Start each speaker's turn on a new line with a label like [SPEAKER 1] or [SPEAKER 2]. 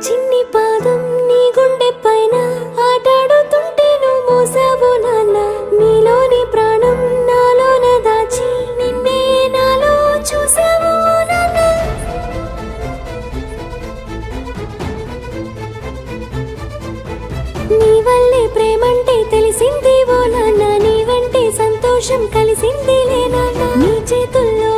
[SPEAKER 1] చిన్ని పాదం నీ గుండె పైన ఆటాడుతుంటే నువ్వు మోసావు నాన్న. నీలోని ప్రాణం నాలోన దాచి నిన్నే నాలో చూసావు నాన్న. నీ వల్లే ప్రేమంటే తెలిసింది ఓ నాన్న. నీ వెంటే సంతోషం కలిసింది లే నాన్న. నీ చేతుల్లో